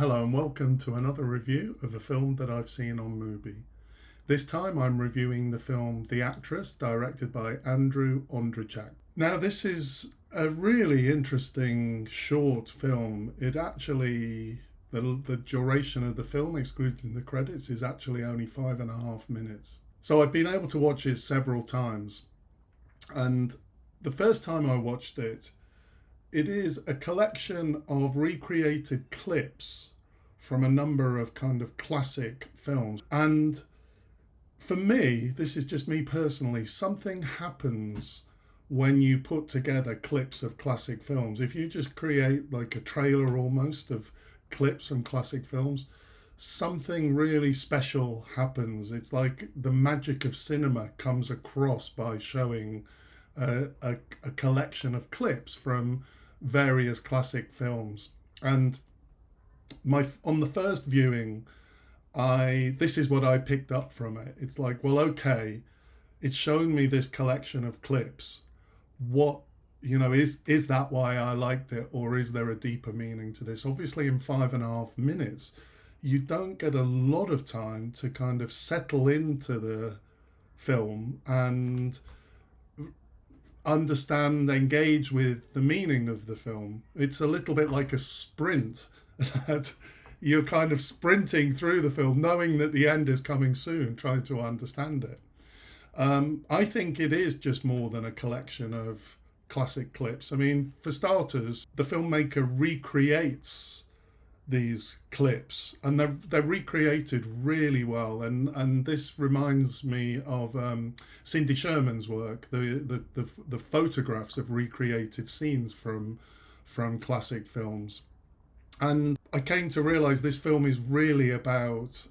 Hello and welcome to another review of a film that I've seen on Mubi. This time I'm reviewing the film The Actress, directed by Ondrejzak. Now this is a really interesting short film. The duration of the film, excluding the credits, is actually only 5.5 minutes. So I've been able to watch it several times, and the first time I watched it, it is a collection of recreated clips from a number of kind of classic films. And for me, this is just me personally, something happens when you put together clips of classic films. If you just create like a trailer almost of clips from classic films, something really special happens. It's like the magic of cinema comes across by showing a collection of clips from various classic films. And on the first viewing, this is what I picked up from it. It's like, well, okay, it's shown me this collection of clips. What, is that why I liked it, or is there a deeper meaning to this? Obviously, in 5.5 minutes, you don't get a lot of time to kind of settle into the film and engage with the meaning of the film. It's a little bit like a sprint that you're kind of sprinting through the film, knowing that the end is coming soon, trying to understand it. I think it is just more than a collection of classic clips. I mean, for starters, the filmmaker recreates these clips, and they're recreated really well, and this reminds me of Cindy Sherman's work, the photographs of recreated scenes from classic films. And I came to realize this film is really about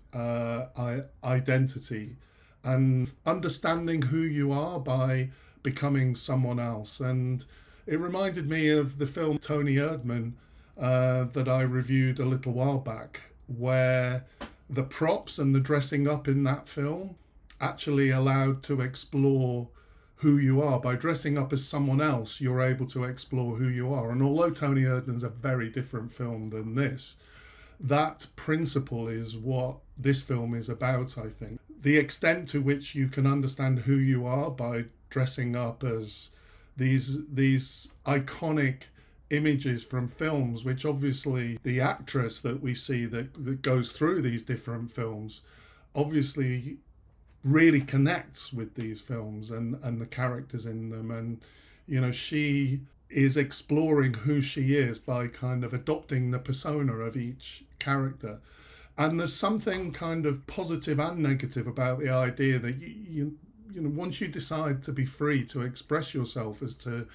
identity and understanding who you are by becoming someone else. And it reminded me of the film Tony Erdmann that I reviewed a little while back, where the props and the dressing up in that film actually allowed to explore who you are. By dressing up as someone else, you're able to explore who you are. And although Tony Erdmann's a very different film than this, that principle is what this film is about, I think. The extent to which you can understand who you are by dressing up as these iconic images from films, which obviously the actress that we see that goes through these different films obviously really connects with these films and the characters in them. And she is exploring who she is by kind of adopting the persona of each character. And there's something kind of positive and negative about the idea that once you decide to be free to express yourself as to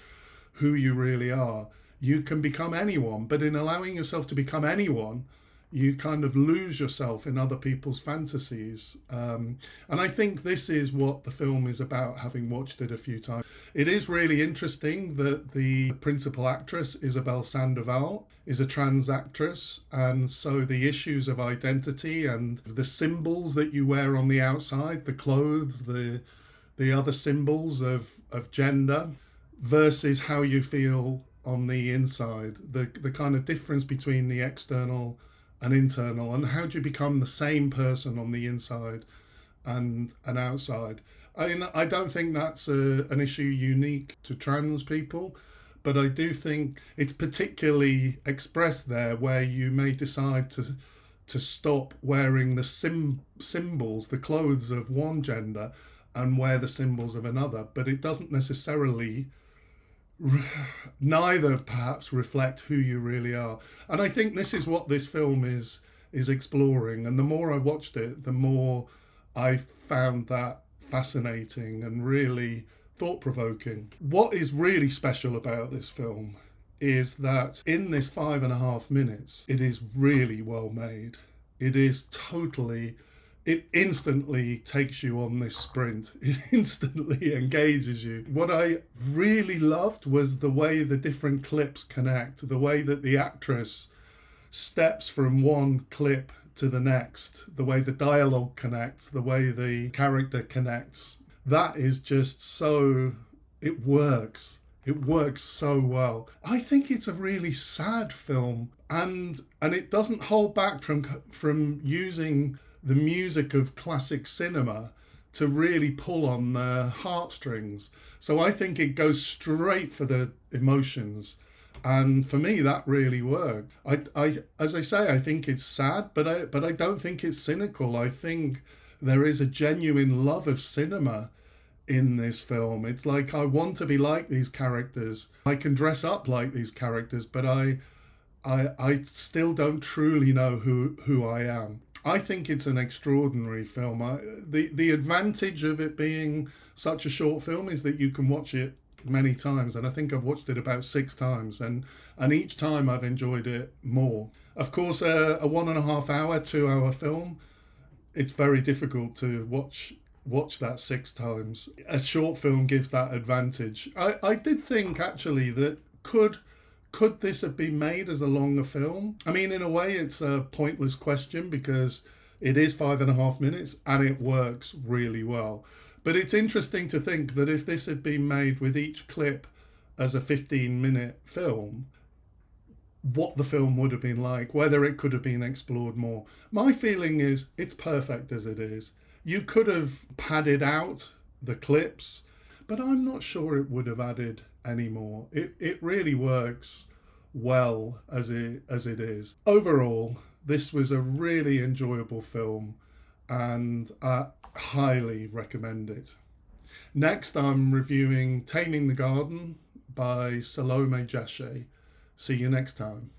who you really are, you can become anyone. But in allowing yourself to become anyone, you kind of lose yourself in other people's fantasies. And I think this is what the film is about, having watched it a few times. It is really interesting that the principal actress, Isabel Sandoval, is a trans actress. And so the issues of identity and the symbols that you wear on the outside, the clothes, the other symbols of gender, versus how you feel on the inside, the kind of difference between the external and internal, and how do you become the same person on the inside and outside. I mean, I don't think that's an issue unique to trans people, but I do think it's particularly expressed there, where you may decide to stop wearing the symbols, the clothes of one gender, and wear the symbols of another. But it doesn't necessarily neither perhaps reflect who you really are. And I think this is what this film is exploring. And the more I watched it, the more I found that fascinating and really thought-provoking. What is really special about this film is that in this 5.5 minutes, it is really well made. It instantly takes you on this sprint. It instantly engages you. What I really loved was the way the different clips connect, the way that the actress steps from one clip to the next, the way the dialogue connects, the way the character connects. That is just it works. It works so well. I think it's a really sad film. and it doesn't hold back from using the music of classic cinema to really pull on the heartstrings. So I think it goes straight for the emotions, and for me that really worked. As I say, I think it's sad, but I don't think it's cynical. I think there is a genuine love of cinema in this film. It's like I want to be like these characters. I can dress up like these characters, but I still don't truly know who I am. I think it's an extraordinary film. The advantage of it being such a short film is that you can watch it many times, and I think I've watched it about 6 times, and each time I've enjoyed it more. Of course, a 1.5 hour, 2 hour film, it's very difficult to watch that 6 times. A short film gives that advantage. I did think actually that could this have been made as a longer film? I mean, in a way, it's a pointless question because it is 5.5 minutes and it works really well. But it's interesting to think that if this had been made with each clip as a 15-minute film, what the film would have been like, whether it could have been explored more. My feeling is it's perfect as it is. You could have padded out the clips, but I'm not sure it would have added any more. It really works well as it is. Overall, this was a really enjoyable film, and I highly recommend it. Next, I'm reviewing Taming the Garden by Salome Jachet. See you next time.